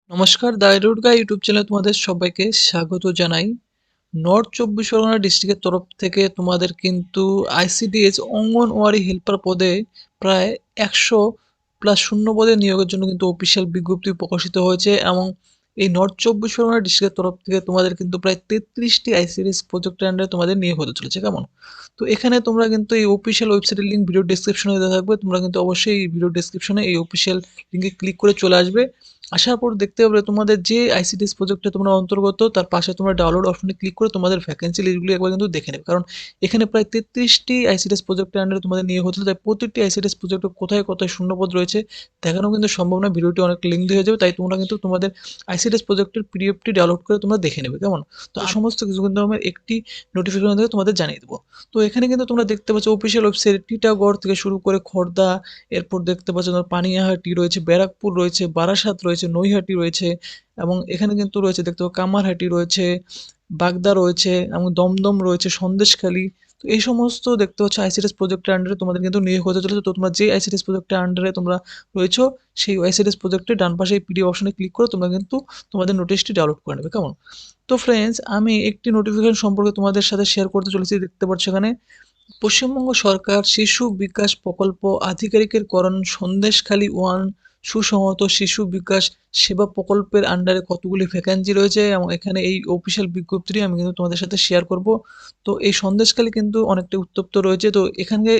নমস্কার, the রুটগা YouTube চ্যানেলে তোমাদের সবাইকে স্বাগত জানাই। নর্থ চব্বিশ পরগনা ডিস্ট্রিক্টের তরফ থেকে তোমাদের কিন্তু আইসিডিএস অঙ্গনওয়াড়ি হেল্পার পদে প্রায় 100+ শূন্য পদে নিয়োগের জন্য কিন্তু অফিসিয়াল বিজ্ঞপ্তি প্রকাশিত হয়েছে এবং এই নর্থ চব্বিশ পরগনা ডিস্ট্রিক্টের তরফ থেকে তোমাদের কিন্তু প্রায় 33টি আইসিডিএস প্রজেক্টের আন্ডারে তোমাদের নিয়োগ হতে চলেছে। কেমন? তো এখানে তোমরা কিন্তু এই অফিসিয়াল ওয়েবসাইটের লিঙ্ক ভিডিও ডেসক্রিপশনে দেওয়া থাকবে। তোমরা কিন্তু অবশ্যই এই ভিডিও ডেসক্রিপশনে এই অফিসিয়াল লিঙ্কে ক্লিক করে চলে আসবে। আসার পর দেখতে পাবে তোমাদের যে আইসিডিএস প্রজেক্টে তোমরা অন্তর্গত তার পাশে তোমরা ডাউনলোড অপশনে ক্লিক করে তোমাদের ভ্যাকেন্সি লিস্টগুলি একবার কিন্তু দেখে নেবে। কারণ এখানে প্রায় 33টি আইসিডিএস প্রজেক্টের আন্ডারে তোমাদের নিয়োগ হচ্ছে, তাই প্রতিটি আইসিডিএস প্রজেক্টে কোথায় কোথায় শূন্যপদ রয়েছে দেখানো কিন্তু সম্ভব না, ভিডিওটি অনেক লেন্থি হয়ে যাবে। তাই তোমরা কিন্তু তোমাদের আইসিডিএস প্রজেক্টের পিডিএফটি ডাউনলোড করে তোমরা দেখে নেবে। কেমন? তো সমস্ত কিছু কিন্তু আমি একটি নোটিফিকেশন থেকে তোমাদের জানিয়ে দেবো। তো এখানে কিন্তু তোমরা দেখতে পাচ্ছ অফিসিয়াল ওয়েবসাইট টিটাগড় থেকে শুরু করে খড়দা, এরপর দেখতে পাচ্ছ তোমার পানিহাটি রয়েছে, ব্যারাকপুর রয়েছে, বারাসাত রয়েছে, নৈহাটি রয়েছে এবং এখানে কিন্তু রয়েছে দেখতে পাচ্ছ কামারহাটি রয়েছে, বাগদা রয়েছে এবং দমদম রয়েছে, সন্দেশখালী। তো এই সমস্ত দেখতে পাচ্ছ আইসিডিএস প্রজেক্টের আন্ডারে তোমাদের কিন্তু নিয়োগ হতে চলেছে। তো তোমরা যে আইসিডিএস প্রজেক্টের আন্ডারে তোমরা রয়েছো সেই আইসিডিএস প্রজেক্টের ডান পাশে এই পিডিএফ অপশনে ক্লিক করে তোমরা কিন্তু তোমাদের নোটিশটি ডাউনলোড করে নেবে। কেমন? তো ফ্রেন্ডস, আমি একটি নোটিফিকেশন সম্পর্কে তোমাদের সাথে শেয়ার করতে চলেছি। দেখতে পাচ্ছ এখানে পশ্চিমবঙ্গ সরকার শিশু বিকাশ প্রকল্প আধিকারিকের করণ সন্দেশখালী 1 সুসংহত শিশু বিকাশ সেবা প্রকল্পের আন্ডারে কতগুলি ভ্যাকেন্সি রয়েছে এবং এখানে এই অফিসিয়াল বিজ্ঞপ্তিটি আমি কিন্তু তোমাদের সাথে শেয়ার করব। তো এই সন্দেশখালী কিন্তু অনেকটা উত্তপ্ত রয়েছে, তো এখানে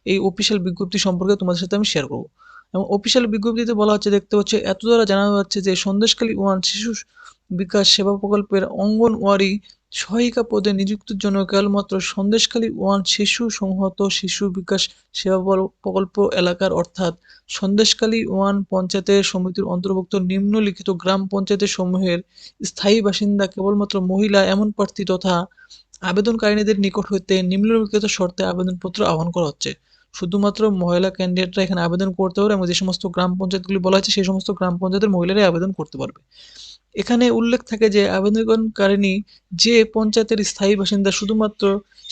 এই অফিসিয়াল বিজ্ঞপ্তি সম্পর্কে তোমাদের সাথে আমি শেয়ার করব। এবং অফিসিয়াল বিজ্ঞপ্তিতে বলা হচ্ছে, দেখতে হচ্ছে এত দ্বারা জানানো যাচ্ছে যে সন্দেশখালী 1 শিশু বিকাশ সেবা প্রকল্পের অঙ্গনওয়াড়ি সহায়িকা পদে নিযুক্তির জন্য কেবলমাত্র সন্দেশখালী 1 শিশু সংহত শিশু বিকাশ সেবা প্রকল্প এলাকার অর্থাৎ সন্দেশখালী 1 পঞ্চায়েতের সমিতির অন্তর্ভুক্ত নিম্নলিখিত গ্রাম পঞ্চায়েতের সমূহের স্থায়ী বাসিন্দা কেবলমাত্র মহিলা এমন প্রার্থী তথা আবেদনকারীদের নিকট হইতে নিম্নলিখিত শর্তে আবেদনপত্র আহ্বান করা হচ্ছে। শুধুমাত্র মহিলা ক্যান্ডিডেটরা এখানে আবেদন করতে পারে এবং যে সমস্ত গ্রাম পঞ্চায়েতগুলি বলা হয়েছে সেই সমস্ত গ্রাম পঞ্চায়েতের মহিলারাই আবেদন করতে পারবে। এখানে উল্লেখ থাকে যে আবেদনকারিণী যে পঞ্চায়েতের স্থায়ী বাসিন্দা শুধুমাত্র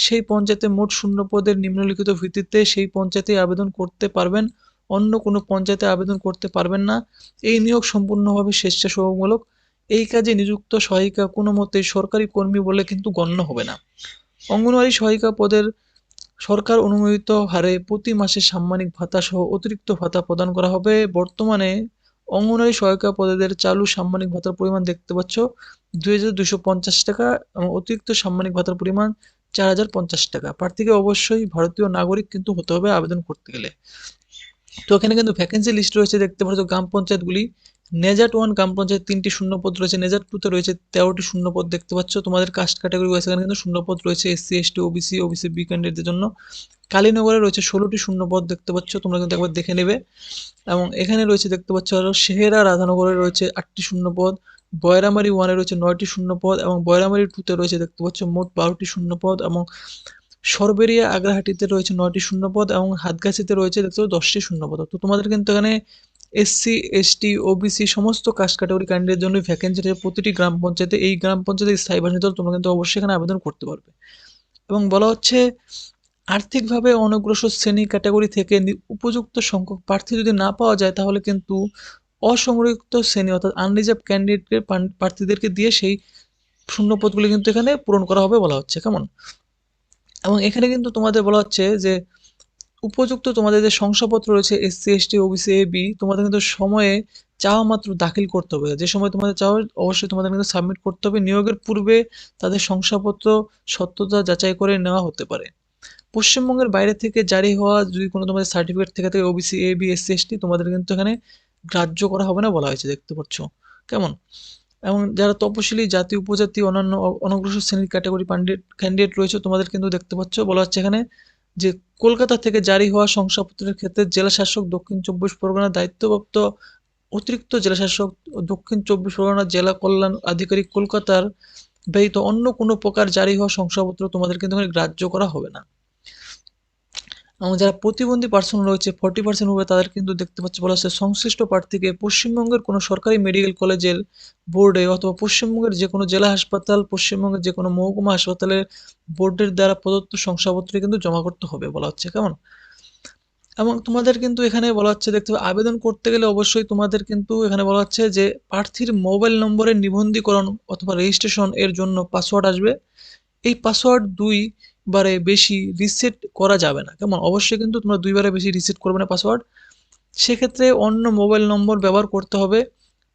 সেই পঞ্চায়েতে মোট শূন্য পদের নিম্নলিখিত ভিত্তিতে সেই পঞ্চায়েতে আবেদন করতে পারবেন, অন্য কোনো পঞ্চায়েতে আবেদন করতে পারবেন না। এই নিয়োগ সম্পূর্ণভাবে স্বেচ্ছাসেবামূলক। এই কাজে নিযুক্ত সহায়িকা কোনো মতেই সরকারি কর্মী বলে কিন্তু গণ্য হবে না। অঙ্গনওয়াড়ি সহায়িকা পদের সরকার অনুমোদিত হারে প্রতি মাসে সাম্মানিক ভাতা সহ অতিরিক্ত ভাতা প্রদান করা হবে। বর্তমানে অঙ্গনওয়াড়ি সহায়িকা পদের চালু সাম্মানিক ভাতার পরিমাণ দেখতে পাচ্ছ 2,250 টাকা এবং অতিরিক্ত সাম্মানিক ভাতার পরিমাণ 4,050 টাকা। প্রার্থীকে অবশ্যই ভারতীয় নাগরিক কিন্তু হতে হবে আবেদন করতে গেলে। তো এখানে কিন্তু ভ্যাকেন্সি লিস্ট রয়েছে, দেখতে পাচ্ছ গ্রাম পঞ্চায়েতগুলি। নেজাট 1 গ্রাম পঞ্চায়েত 3টি শূন্যপদ রয়েছে, নেজাট 2 তে রয়েছে 13টি শূন্যপদ দেখতে পাচ্ছ। তোমাদের কাস্ট ক্যাটাগরি ওয়াইজ এখানে কিন্তু শূন্যপদ রয়েছে SC, ST, OBC, OBC B ক্যান্ডিডেটদের জন্য। কালীনগরে রয়েছে 16টি শূন্যপদ দেখতে পাচ্ছ, তোমরা কিন্তু একবার দেখে নেবে। এবং এখানে রয়েছে দেখতে পাচ্ছ আরো সেহেরা রাধানগরে রয়েছে 8টি শূন্যপদ, বয়রামারি 1 এ রয়েছে 9টি শূন্যপদ এবং বয়রামারি 2 তে রয়েছে দেখতে পাচ্ছ মোট 12টি শূন্যপদ এবং সরবেরিয়া আগ্রাহাটিতে রয়েছে 9টি শূন্যপদ এবং হাতগাছিতে রয়েছে দেখতে পাচ্ছ 10টি শূন্যপদ। তো তোমাদের কিন্তু এখানে এসসি, এসটি, ওবিসি সমস্ত কাস্ট ক্যাটাগরি ক্যান্ডিডেটের জন্য ভ্যাকেন্সি রয়েছে প্রতিটি গ্রাম পঞ্চায়েতে। এই গ্রাম পঞ্চায়েতের স্থায়ী বাসিন্দা তোমরা কিন্তু অবশ্যই এখানে আবেদন করতে পারবে। এবং বলা হচ্ছে আর্থিকভাবে অনগ্রসর শ্রেণী ক্যাটাগরি থেকে উপযুক্ত সংখ্যক প্রার্থী যদি না পাওয়া যায় তাহলে কিন্তু অসংরক্ষিত শ্রেণী অর্থাৎ আনরিজার্ভ ক্যান্ডিডেটকে প্রার্থীদেরকে দিয়ে সেই শূন্যপদগুলি কিন্তু এখানে পূরণ করা হবে বলা হচ্ছে। কেমন? এবং এখানে কিন্তু তোমাদের বলা হচ্ছে যে উপযুক্ত তোমাদের যে শংসাপত্র রয়েছে এসসি, এসটি, ওবিসি, এ, বি তোমাদের কিন্তু সময়ে চাওয়া মাত্র দাখিল করতে হবে। যে সময় তোমাদের চাওয়া অবশ্যই তোমাদের কিন্তু সাবমিট করতে হবে। নিয়োগের পূর্বে তাদের শংসাপত্র সত্যতা যাচাই করে নেওয়া হতে পারে। পশ্চিমবঙ্গের বাইরে থেকে জারি হওয়া যদি কোনো তোমাদের সার্টিফিকেট থেকে থাকে ওবিসি, এ, বি, এসসি, এসটি তোমাদের কিন্তু এখানে গ্রাহ্য করা হবে না বলা হয়েছে, দেখতে পাচ্ছ। কেমন? এবং যারা তপশিলি জাতি, উপজাতি, অন্যান্য অনগ্রসর শ্রেণীর ক্যাটাগরি ক্যান্ডিডেট রয়েছে তোমাদের কিন্তু দেখতে পাচ্ছ বলা হচ্ছে এখানে যে কলকাতা থেকে জারি হওয়া শংসাপত্রের ক্ষেত্রে জেলা শাসক দক্ষিণ 24 পরগনার দায়িত্বপ্রাপ্ত অতিরিক্ত জেলা শাসক দক্ষিণ 24 পরগনার জেলা কল্যাণ আধিকারিক কলকাতার ব্যতীত অন্য কোনো প্রকার জারি হওয়া শংসাপত্র তোমাদের কিন্তু এখানে গ্রাহ্য করা হবে না। এবং যারা প্রতিবন্ধী পার্সন রয়েছে 40% হবে তাদের কিন্তু দেখতে পাচ্ছি বলা হচ্ছে সংশ্লিষ্ট প্রার্থীকে পশ্চিমবঙ্গের কোনো সরকারি মেডিকেল কলেজের বোর্ডে অথবা পশ্চিমবঙ্গের যে কোনো জেলা হাসপাতাল, পশ্চিমবঙ্গের যে কোনো মহকুমা হাসপাতালের বোর্ডের দ্বারা প্রদত্ত শংসাপত্র কিন্তু জমা করতে হবে বলা হচ্ছে। কেমন? এবং তোমাদের কিন্তু এখানে বলা হচ্ছে দেখতে পাবে আবেদন করতে গেলে অবশ্যই তোমাদের কিন্তু এখানে বলা হচ্ছে যে প্রার্থীর মোবাইল নম্বরের নিবন্ধীকরণ অথবা রেজিস্ট্রেশন এর জন্য পাসওয়ার্ড আসবে। এই পাসওয়ার্ড ২ বারে বেশি রিসেট করা যাবে না। কেমন? অবশ্যই কিন্তু তোমরা ২ বারের বেশি রিসেট করবে না পাসওয়ার্ড। সেক্ষেত্রে অন্য মোবাইল নম্বর ব্যবহার করতে হবে।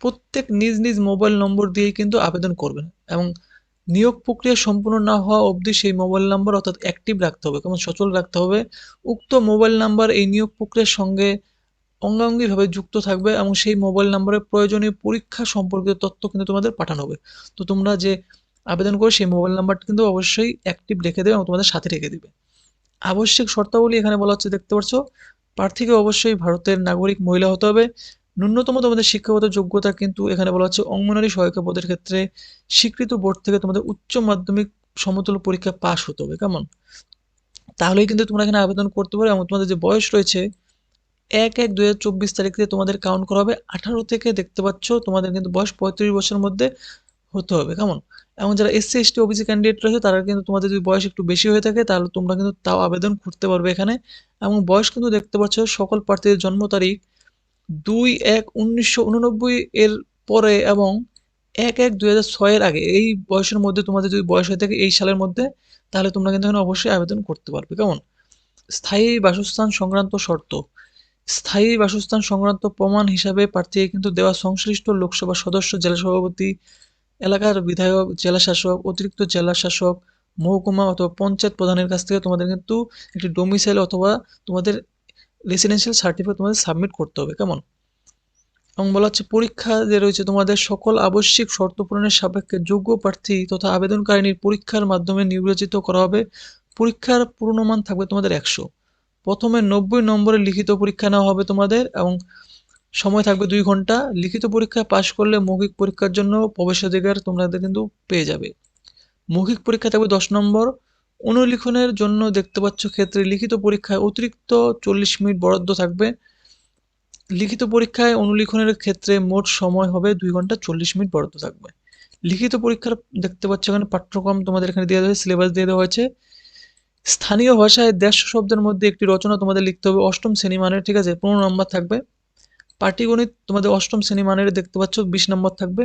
প্রত্যেক নিজ, নিজ মোবাইল নম্বর দিয়েই কিন্তু আবেদন করবেন এবং নিয়োগ প্রক্রিয়া সম্পূর্ণ না হওয়া অবধি সেই মোবাইল নাম্বার অর্থাৎ অ্যাক্টিভ রাখতে হবে, কেমন সচল রাখতে হবে। উক্ত মোবাইল নাম্বার এই নিয়োগ প্রক্রিয়ার সঙ্গে অঙ্গাঙ্গিভাবে যুক্ত থাকবে এবং সেই মোবাইল নম্বরে প্রয়োজনীয় পরীক্ষা সম্পর্কিত তথ্য কিন্তু তোমাদের পাঠানো হবে। তো তোমরা যে আবেদন করো সেই মোবাইল নাম্বারটা কিন্তু অবশ্যই অ্যাক্টিভ রেখে দেবে এবং তোমাদের সাথে রেখে দিবে। আবশ্যিক শর্তাবলী এখানে বলা হচ্ছে দেখতে পাচ্ছ, প্রার্থীকে অবশ্যই ভারতের নাগরিক মহিলা হতে হবে। ন্যূনতম তোমাদের শিক্ষাগত যোগ্যতা কিন্তু এখানে বলা হচ্ছে অঙ্গনারী সহায়িকা পদের ক্ষেত্রে স্বীকৃত বোর্ড থেকে তোমাদের উচ্চ মাধ্যমিক সমতুল্য পরীক্ষা পাস হতে হবে, কেমন? তাহলেই কিন্তু তোমরা এখানে আবেদন করতে পারো এবং তোমাদের যে বয়স রয়েছে ১/১/২০২৪ তারিখ থেকে তোমাদের কাউন্ট করা হবে ১৮ থেকে দেখতে পাচ্ছ তোমাদের কিন্তু বয়স ৩৫ বছরের মধ্যে হতে হবে, কেমন? এবং যারা এসসি এসটি ওবিসি ক্যান্ডিডেট রয়েছে তারা কিন্তু তোমাদের যদি বয়স একটু বেশি হয়ে থাকে তাহলে তোমরা কিন্তু তাও আবেদন করতে পারবে এখানে। এবং বয়স কিন্তু দেখতে পাচ্ছ সকল প্রার্থীদের জন্ম তারিখ ২/১/১৯৮৯ এর পরে এবং ১/১/২০০৬ এর আগে এই বয়সের মধ্যে তোমাদের যদি বয়স হয়ে থাকে এই সালের মধ্যে তাহলে তোমরা কিন্তু এখানে অবশ্যই আবেদন করতে পারবে, কেমন? স্থায়ী বাসস্থান সংক্রান্ত শর্ত। স্থায়ী বাসস্থান সংক্রান্ত প্রমাণ হিসাবে প্রার্থীকে কিন্তু দেওয়া সংশ্লিষ্ট লোকসভা সদস্য, জেলা সভাপতি, এলাকার বিধায়ক, জেলা শাসক, অতিরিক্ত জেলা শাসক, মহকুমা অথবা পঞ্চায়েত প্রধানের কাছ থেকে তোমাদের কিন্তু একটি ডোমিসাইল অথবা তোমাদের রেসিডেন্সিয়াল সার্টিফিকেট তোমাদের সাবমিট করতে হবে, কেমন? এবং বলা হচ্ছে পরীক্ষা যে রয়েছে তোমাদের সকল আবশ্যিক শর্ত পূরণের সাপেক্ষে যোগ্য প্রার্থী তথা আবেদনকারিনীর পরীক্ষার মাধ্যমে নির্বাচিত করা হবে। পরীক্ষার পূর্ণমান থাকবে তোমাদের ১০০। প্রথমে ৯০ নম্বরের লিখিত পরীক্ষা নেওয়া হবে তোমাদের এবং সময় থাকবে ২ ঘন্টা। লিখিত পরীক্ষায় পাশ করলে মৌখিক পরীক্ষার জন্য প্রবেশাধিকার তোমাদের কিন্তু পেয়ে যাবে। মৌখিক পরীক্ষা থাকবে ১০ নম্বর। অনুলিখনের জন্য দেখতে পাচ্ছ ক্ষেত্রে লিখিত পরীক্ষায় অতিরিক্ত ৪০ মিনিট বরাদ্দ থাকবে। লিখিত পরীক্ষায় অনুলিখনের ক্ষেত্রে মোট সময় হবে ২ ঘন্টা ৪০ মিনিট বরাদ্দ থাকবে। লিখিত পরীক্ষার দেখতে পাচ্ছ এখানে পাঠ্যক্রম তোমাদের এখানে দেওয়া হয়েছে, সিলেবাস দিয়ে দেওয়া হয়েছে। স্থানীয় ভাষায় ১৫০ শব্দের মধ্যে একটি রচনা তোমাদের লিখতে হবে ৮ম শ্রেণী মানের, ঠিক আছে? ১৫ নম্বর থাকবে। পাটিগণিত তোমাদের ৮ম শ্রেণী মানের দেখতে পাচ্ছ ২০ নম্বর থাকবে।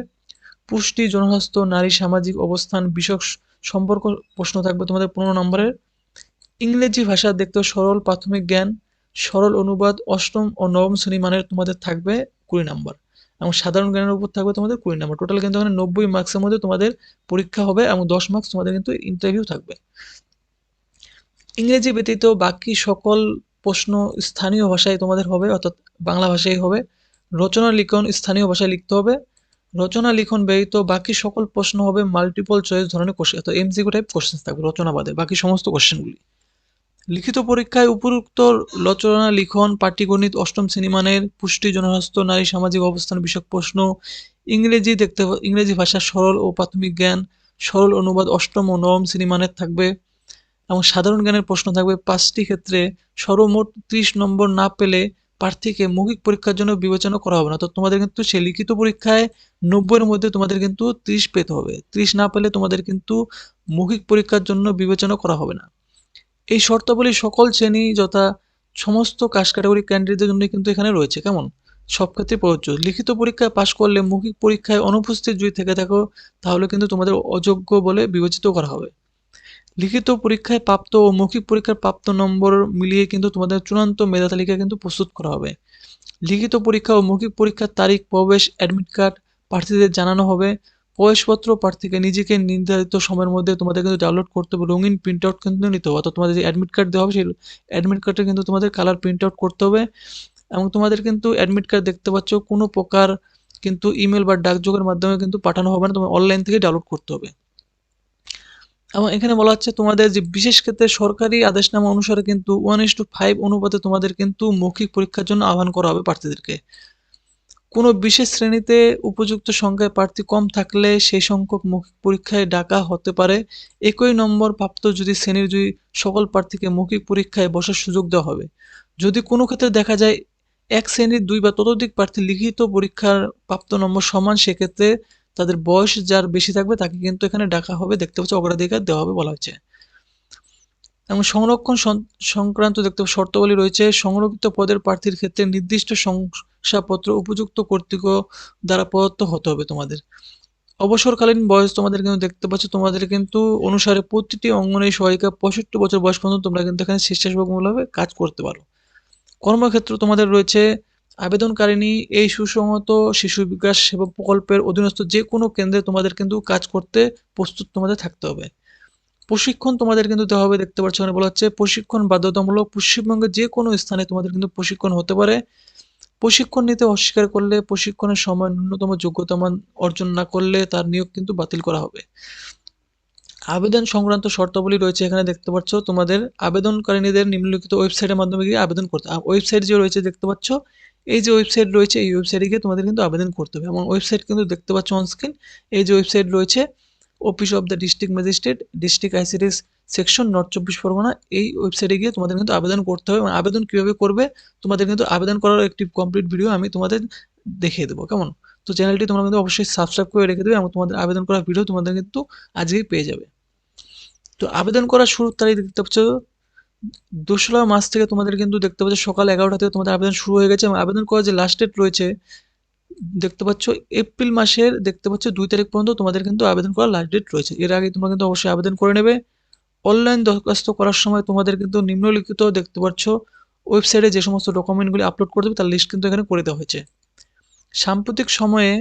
পুষ্টি, জনস্বাস্থ্য, নারী সামাজিক অবস্থান বিষয়ক সম্পর্ক প্রশ্ন থাকবে তোমাদের ১৫ নম্বরের। ইংরেজি ভাষা দেখতে সরল প্রাথমিক জ্ঞান, সরল অনুবাদ ৮ম ও ৯ম শ্রেণী মানের তোমাদের থাকবে ২০ নম্বর এবং সাধারণ জ্ঞানের উপর থাকবে তোমাদের ২০ নম্বর। টোটাল কিন্তু এখানে ৯০ মার্কসের মধ্যে তোমাদের পরীক্ষা হবে এবং ১০ মার্কস তোমাদের কিন্তু ইন্টারভিউ থাকবে। ইংরেজি ব্যতীত বাকি সকল প্রশ্ন স্থানীয় ভাষায় তোমাদের হবে, অর্থাৎ বাংলা ভাষায় হবে। রচনা লিখন স্থানীয় ভাষায় লিখতে হবে। রচনা লিখন ব্যতীত বাকি সকল প্রশ্ন হবে মাল্টিপল চয়েস ধরনের কোশ্চেন, অর্থাৎ এমসিকিউ টাইপ কোশ্চেন থাকবে রচনা বাদে বাকি সমস্ত কোশ্চেনগুলি। লিখিত পরীক্ষায় উপরোক্ত রচনা লিখন, পাটিগণিত ৮ম শ্রেণী মানের, পুষ্টি, জনস্বাস্থ্য, নারী সামাজিক অবস্থান বিষয়ক প্রশ্ন, ইংরেজি দেখতে ইংরেজি ভাষার সরল ও প্রাথমিক জ্ঞান, সরল অনুবাদ ৮ম ও ৯ম শ্রেণী মানের থাকবে এবং সাধারণ জ্ঞানের প্রশ্ন থাকবে ৫টি ক্ষেত্রে। সর্বমোট ৩০ নম্বর না পেলে প্রার্থীকে মৌখিক পরীক্ষার জন্য বিবেচনা করা হবে না। তো তোমাদের কিন্তু সেই লিখিত পরীক্ষায় ৯০ এর মধ্যে তোমাদের কিন্তু ৩০ পেতে হবে। ৩০ না পেলে তোমাদের কিন্তু মৌখিক পরীক্ষার জন্য বিবেচনা করা হবে না। এই শর্তাবলী সকল শ্রেণী যথা সমস্ত কাস্ট ক্যাটাগরি ক্যান্ডিডেটদের জন্য কিন্তু এখানে রয়েছে, কেমন? সব ক্ষেত্রে প্রযোজ্য। লিখিত পরীক্ষায় পাশ করলে মৌখিক পরীক্ষায় অনুপস্থিত যদি থেকে থাকো তাহলে কিন্তু তোমাদের অযোগ্য বলে বিবেচিত করা হবে। লিখিত পরীক্ষায় প্রাপ্ত ও মৌখিক পরীক্ষার প্রাপ্ত নম্বর মিলিয়ে কিন্তু তোমাদের চূড়ান্ত মেধা তালিকা কিন্তু প্রস্তুত করা হবে। লিখিত পরীক্ষা ও মৌখিক পরীক্ষার তারিখ, প্রবেশ, অ্যাডমিট কার্ড প্রার্থীদের জানানো হবে। প্রবেশপত্র প্রার্থীকে নিজেকে নির্ধারিত সময়ের মধ্যে তোমাদের কিন্তু ডাউনলোড করতে হবে। রঙিন প্রিন্ট আউট কিন্তু নিতে হবে, অর্থাৎ তোমাদের যে অ্যাডমিট কার্ড দেওয়া হবে সেই অ্যাডমিট কার্ডটা কিন্তু তোমাদের কালার প্রিন্ট আউট করতে হবে এবং তোমাদের কিন্তু অ্যাডমিট কার্ড দেখতে পাচ্ছ কোনো প্রকার কিন্তু ইমেল বা ডাকযোগের মাধ্যমে কিন্তু পাঠানো হবে না, তোমার অনলাইন থেকে ডাউনলোড করতে হবে। এবং এখানে বলা হচ্ছে তোমাদের যে বিশেষ ক্ষেত্রে সরকারি আদেশনামা অনুসারে কিন্তু 1:5 অনুপাতে তোমাদের কিন্তু মৌখিক পরীক্ষার জন্য আহ্বান করা হবে প্রার্থীদেরকে। কোনো বিশেষ শ্রেণীতে উপযুক্ত সংখ্যায় প্রার্থী কম থাকলে সেই সংখ্যক মৌখিক পরীক্ষায় ডাকা হতে পারে। একই নম্বর প্রাপ্ত যদি শ্রেণীর যদি সকল প্রার্থীকে মৌখিক পরীক্ষায় বসার সুযোগ দেওয়া হবে। যদি কোনো ক্ষেত্রে দেখা যায় এক শ্রেণীর ২ বা ততোধিক প্রার্থী লিখিত পরীক্ষার প্রাপ্ত নম্বর সমান, সেক্ষেত্রে তাদের বয়স যার বেশি থাকবে তাকে কিন্তু এখানে ডাকা হবে, দেখতে পাচ্ছ অগ্রাধিকার দেওয়া হবে বলা হয়েছে। এবং সংরক্ষণ সংক্রান্ত দেখতে শর্তাবলী রয়েছে। সংরক্ষিত পদের প্রার্থীর ক্ষেত্রে নির্দিষ্ট শংসাপত্র উপযুক্ত কর্তৃপক্ষ দ্বারা প্রদত্ত হতে হবে তোমাদের। অবসরকালীন বয়স তোমাদের কিন্তু দেখতে পাচ্ছ তোমাদের কিন্তু অনুসারে প্রতিটি অঙ্গনওয়াড়ি সহায়িকা 65 বছর বয়স পর্যন্ত তোমরা কিন্তু এখানে স্বেচ্ছাসেবকমূলকভাবে কাজ করতে পারো। কর্মক্ষেত্র তোমাদের রয়েছে আবেদনকারিণী এই সুসংহত শিশু বিকাশ সেবা প্রকল্পের অধীনস্থ যে কোনো কেন্দ্রে তোমাদের কিন্তু কাজ করতে প্রস্তুত তোমাদের থাকতে হবে। প্রশিক্ষণ তোমাদের কিন্তু দেওয়া হবে, দেখতে পাচ্ছ এখানে বলা হচ্ছে প্রশিক্ষণ বাধ্যতামূলক। পশ্চিমবঙ্গের যে কোনো স্থানে তোমাদের কিন্তু প্রশিক্ষণ হতে পারে। প্রশিক্ষণ নিতে অস্বীকার করলে, প্রশিক্ষণের সময় ন্যূনতম যোগ্যতা মান অর্জন না করলে তার নিয়োগ কিন্তু বাতিল করা হবে। আবেদন সংক্রান্ত শর্তাবলী রয়েছে এখানে দেখতে পাচ্ছ তোমাদের আবেদনকারীদের নিম্নলিখিত ওয়েবসাইটের মাধ্যমে গিয়ে আবেদন করতে হবে। ওয়েবসাইট যে রয়েছে দেখতে পাচ্ছ, এই যে ওয়েবসাইট রয়েছে এই ওয়েবসাইটে গিয়ে তোমাদের কিন্তু আবেদন করতে হবে। এবং ওয়েবসাইট কিন্তু দেখতে পাচ্ছ অন স্ক্রিন, এই যে ওয়েবসাইট রয়েছে office of the district magistrate district ICDS section north 24 Pargana, এই ওয়েবসাইটে গিয়ে তোমাদের কিন্তু আবেদন করতে হবে। এবং আবেদন কীভাবে করবে তোমাদের কিন্তু আবেদন করার একটি কমপ্লিট ভিডিও আমি তোমাদের দেখিয়ে দেবো, কেমন? তো চ্যানেলটি তোমরা কিন্তু অবশ্যই সাবস্ক্রাইব করে রেখে দেবে এবং তোমাদের আবেদন করার ভিডিও তোমাদের কিন্তু আজকেই পেয়ে যাবে। তো আবেদন করার শুরুর তারিখ দেখতে পাচ্ছ 2রা মার্চ থেকে তোমাদের কিন্তু দেখতে পাচ্ছ সকাল 11টা থেকে তোমাদের আবেদন শুরু হয়ে গেছে। এবং আবেদন করার যে লাস্ট ডেট রয়েছে দেখতে পাচ্ছ এপ্রিল মাসের দেখতে পাচ্ছ 2 তারিখ পর্যন্ত তোমাদের কিন্তু আবেদন করার লাস্ট ডেট রয়েছে। এর আগে তোমরা কিন্তু অবশ্যই আবেদন করে নেবে। অনলাইন দরখাস্ত করার সময় তোমাদের কিন্তু নিম্নলিখিত দেখতে পাচ্ছ ওয়েবসাইটে যে সমস্ত ডকুমেন্টগুলি আপলোড করতে হবে তার লিস্ট কিন্তু এখানে করে দেওয়া হয়েছে। সাম্প্রতিক সময়ে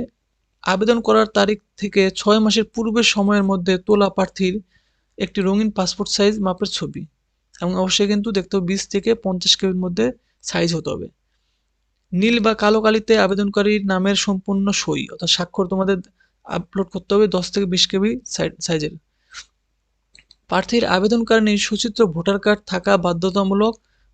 আবেদন করার তারিখ থেকে 6 মাসের পূর্বের সময়ের মধ্যে তোলা প্রার্থীর একটি রঙিন পাসপোর্ট সাইজ মাপের ছবি, এবং অবশ্যই কিন্তু দেখতে হবে 20 থেকে 50 কেবির মধ্যে সাইজ হতে হবে। নীল বা কালো কালিতে আবেদনকারীর নামের সম্পূর্ণ সই অর্থাৎ স্বাক্ষর তোমাদের আপলোড করতে হবে 10 থেকে 20 কেবি সাইজের। প্রার্থীর আবেদনকারী সচিত্র ভোটার কার্ড থাকা বাধ্যতামূলক।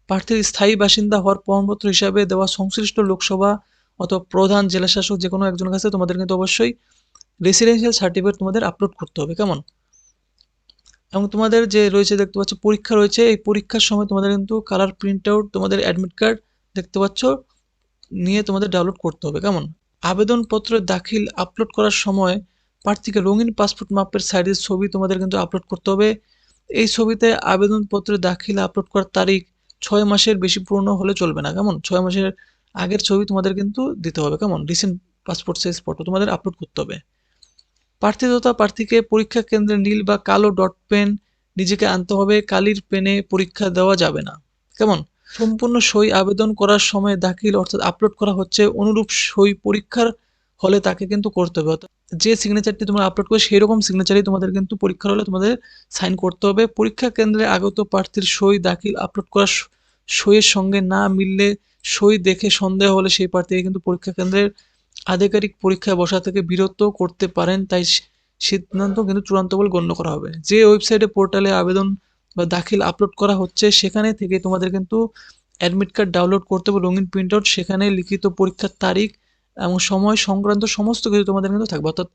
প্রার্থীর স্থায়ী বাসিন্দা হওয়ার প্রমাণপত্র হিসাবে দেওয়া সংশ্লিষ্ট লোকসভা অথবা প্রধান জেলা শাসক যে কোনো একজনের কাছে তোমাদের কিন্তু অবশ্যই রেসিডেন্সিয়াল সার্টিফিকেট তোমাদের আপলোড করতে হবে, কেমন? এবং তোমাদের যে রয়েছে দেখতে পাচ্ছ পরীক্ষা রয়েছে, এই পরীক্ষার সময় তোমাদের কিন্তু কালার প্রিন্ট আউট তোমাদের অ্যাডমিট কার্ড দেখতে পাচ্ছ নিয়ে তোমাদের ডাউনলোড করতে হবে, কেমন? আবেদনপত্র দাখিল আপলোড করার সময় প্রার্থীকে রঙিন পাসপোর্ট মাপের সাইজের ছবি তোমাদের কিন্তু আপলোড করতে হবে। এই ছবিতে আবেদনপত্র দাখিল আপলোড করার তারিখ 6 মাসের বেশি পুরনো হলে চলবে না, কেমন? 6 মাসের আগের ছবি তোমাদের কিন্তু দিতে হবে, কেমন? রিসেন্ট পাসপোর্ট সাইজ ফটো তোমাদের আপলোড করতে হবে। প্রার্থী তথা প্রার্থীকে পরীক্ষা কেন্দ্রে নীল বা কালো ডট পেন নিজেকে আনতে হবে, কালির পেনে পরীক্ষা দেওয়া যাবে না, কেমন? সম্পূর্ণ সই আবেদন করার সময় দাখিল অর্থাৎ আপলোড করা হচ্ছে অনুরূপ সই পরীক্ষার হলে তাকে কিন্তু করতে হবে, অর্থাৎ যে সিগনেচারটি তোমরা আপলোড করবে সেই রকম সিগনেচারই তোমাদের কিন্তু পরীক্ষার হলে তোমাদের সাইন করতে হবে। পরীক্ষা কেন্দ্রে আগত প্রার্থীর সই দাখিল আপলোড করা সইয়ের সঙ্গে না মিললে সই দেখে সন্দেহ হলে সেই প্রার্থীকে কিন্তু পরীক্ষা কেন্দ্রের আধিকারিক পরীক্ষায় বসা থেকে বিরত করতে পারেন, তাই সিদ্ধান্ত কিন্তু চূড়ান্ত বলে গণ্য করা হবে। যে ওয়েবসাইটে পোর্টালে আবেদন বা দাখিল আপলোড করা হচ্ছে সেখানে থেকে তোমাদের কিন্তু অ্যাডমিট কার্ড ডাউনলোড করতে হবে রঙিন প্রিন্ট আউট, সেখানে লিখিত পরীক্ষার তারিখ এবং সময় সংক্রান্ত সমস্ত কিছু তোমাদের কিন্তু থাকবে, অর্থাৎ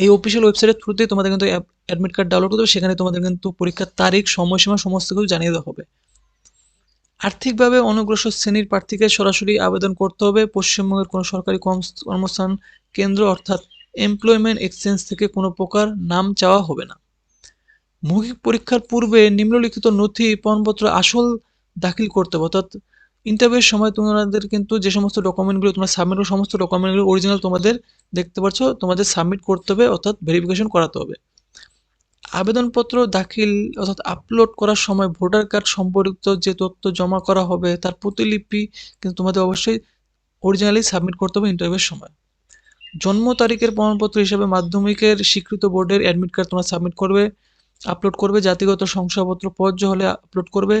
এই অফিসিয়াল ওয়েবসাইটের থ্রুতেই তোমাদের কিন্তু অ্যাডমিট কার্ড ডাউনলোড করতে হবে, সেখানে তোমাদের কিন্তু পরীক্ষার তারিখ সময়সীমা সমস্ত কিছু জানিয়ে দেওয়া হবে। আর্থিকভাবে অনগ্রসর শ্রেণীর প্রার্থীকে সরাসরি আবেদন করতে হবে। পশ্চিমবঙ্গের কোনো সরকারি কর্মসংস্থান কেন্দ্র অর্থাৎ এমপ্লয়মেন্ট এক্সচেঞ্জ থেকে কোনো প্রকার নাম চাওয়া হবে না। মৌখিক পরীক্ষার পূর্বে নিম্নলিখিত নথি প্রমাণপত্র আসল দাখিল করতে হবে, অর্থাৎ ইন্টারভিউয়ের সময় তোমাদের কিন্তু যে সমস্ত ডকুমেন্টগুলো তোমরা সাবমিট করো সমস্ত ডকুমেন্টগুলো অরিজিনাল তোমাদের দেখতে পাচ্ছ তোমাদের সাবমিট করতে হবে, অর্থাৎ ভেরিফিকেশন করাতে হবে। আবেদনপত্র দাখিল অর্থাৎ আপলোড করার সময় ভোটার কার্ড সম্পর্কিত যে তথ্য জমা করা হবে তার প্রতিলিপি কিন্তু তোমাদের অবশ্যই অরিজিনালি সাবমিট করতে হবে ইন্টারভিউয়ের সময়। জন্ম তারিখের প্রমাণপত্র হিসেবে মাধ্যমিকের স্বীকৃত বোর্ডের অ্যাডমিট কার্ড তোমরা সাবমিট করবে, আপলোড করবে। জাতিগত শংসাপত্র প্রযোজ্য হলে আপলোড করবে।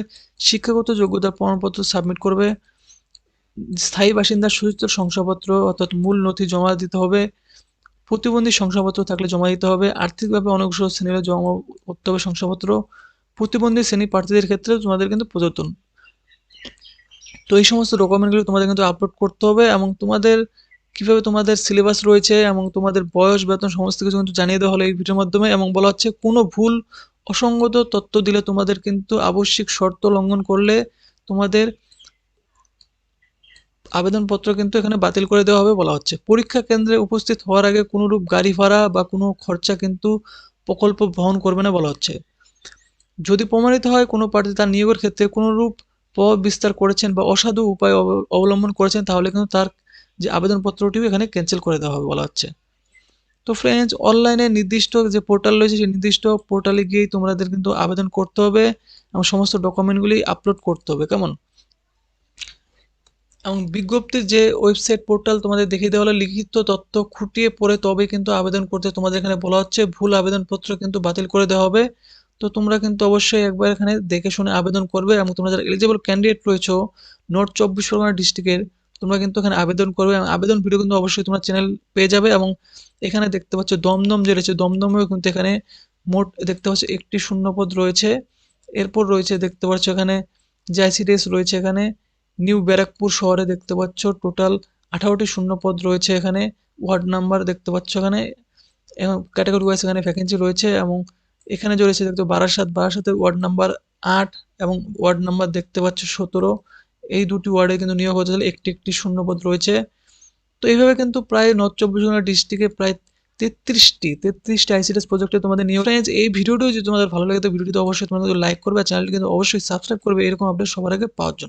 শিক্ষাগত যোগ্যতার প্রমাণপত্র সাবমিট করবে। স্থায়ী বাসিন্দার সূচিত শংসাপত্র অর্থাৎ মূল নথি জমা দিতে হবে। প্রতিবন্ধী শংসাপত্র থাকলে জমা দিতে হবে। আর্থিকভাবে অনগ্রসর শ্রেণীরা জমা করতে হবে শংসাপত্র। প্রতিবন্ধী শ্রেণী প্রার্থীদের ক্ষেত্রে তোমাদের কিন্তু প্রযোজ্য। তো এই সমস্ত ডকুমেন্টগুলো তোমাদের কিন্তু আপলোড করতে হবে এবং তোমাদের কিভাবে তোমাদের সিলেবাস রয়েছে এবং তোমাদের বয়স বেতন সমস্ত কিছু কিন্তু জানিয়ে দেওয়া হলো এই ভিডিওর মাধ্যমে। এবং বলা হচ্ছে কোনো ভুল অসঙ্গত তথ্য দিলে তোমাদের কিন্তু আবশ্যিক শর্ত লঙ্ঘন করলে তোমাদের আবেদনপত্র কিন্তু এখানে বাতিল করে দেওয়া হবে বলা হচ্ছে। পরীক্ষা কেন্দ্রে উপস্থিত হওয়ার আগে কোনোরূপ গাড়ি ভাড়া বা কোনো খরচা কিন্তু প্রকল্প বহন করবে না বলা হচ্ছে। যদি প্রমাণিত হয় কোনো প্রার্থী তার নিয়োগের ক্ষেত্রে কোনোরূপ প্রভাব বিস্তার করেছেন বা অসাধু উপায় অবলম্বন করেছেন, তাহলে কিন্তু তার যে আবেদনপত্রটিও এখানে ক্যান্সেল করে দেওয়া হবে বলা হচ্ছে। তো ফ্রেন্ডস, অনলাইনে নির্দিষ্ট যে পোর্টাল রয়েছে সেই নির্দিষ্ট পোর্টালে গিয়েই তোমাদের কিন্তু আবেদন করতে হবে এবং সমস্ত ডকুমেন্টগুলি আপলোড করতে হবে, কেমন? এবং বিজ্ঞপ্তির যে ওয়েবসাইট পোর্টাল তোমাদের দেখিয়ে দেওয়া হলো, লিখিত তথ্য খুঁটিয়ে পড়ে তবেই কিন্তু আবেদন করতে তোমাদের এখানে বলা হচ্ছে। ভুল আবেদনপত্র কিন্তু বাতিল করে দেওয়া হবে। তো তোমরা কিন্তু অবশ্যই একবার এখানে দেখে শুনে আবেদন করবে এবং তোমরা যারা এলিজিবল ক্যান্ডিডেট রয়েছো নর্থ 24 পরগনা ডিস্ট্রিক্টের, তোমরা কিন্তু এখানে আবেদন করবে এবং আবেদন ভিডিও কিন্তু অবশ্যই তোমার চ্যানেল পেয়ে যাবে। এবং এখানে দেখতে পাচ্ছ দমদম যে রয়েছে, দমদমেও কিন্তু এখানে মোট দেখতে পাচ্ছ একটি শূন্যপদ রয়েছে। এরপর রয়েছে দেখতে পাচ্ছ এখানে যে আইসিডিএস রয়েছে, এখানে নিউ ব্যারাকপুর শহরে দেখতে পাচ্ছ টোটাল 18টি শূন্যপদ রয়েছে। এখানে ওয়ার্ড নাম্বার দেখতে পাচ্ছ এখানে, এবং ক্যাটাগরি ওয়াইজ এখানে ভ্যাকেন্সি রয়েছে। এবং এখানে যে রয়েছে দেখতে বারাসাতের ওয়ার্ড নাম্বার 8 এবং ওয়ার্ড নাম্বার দেখতে পাচ্ছ 17, এই দুটি ওয়ার্ডে কিন্তু নিয়োগ হতে চলে, একটি একটি শূন্যপদ রয়েছে। তো এইভাবে কিন্তু প্রায় নর্থ 24 পরগনা ডিস্ট্রিক্টে প্রায় 33টি আইসিডিএস প্রজেক্টে তোমাদের নিয়োগ। ফ্রেন্ডস, এই ভিডিওটিও যদি তোমাদের ভালো লাগে তো ভিডিওটি অবশ্যই তোমাদের লাইক করবে আর চ্যানেলটি কিন্তু অবশ্যই সাবস্ক্রাইব করবে এরকম আপডেট সবার আগে পাওয়ার জন্য।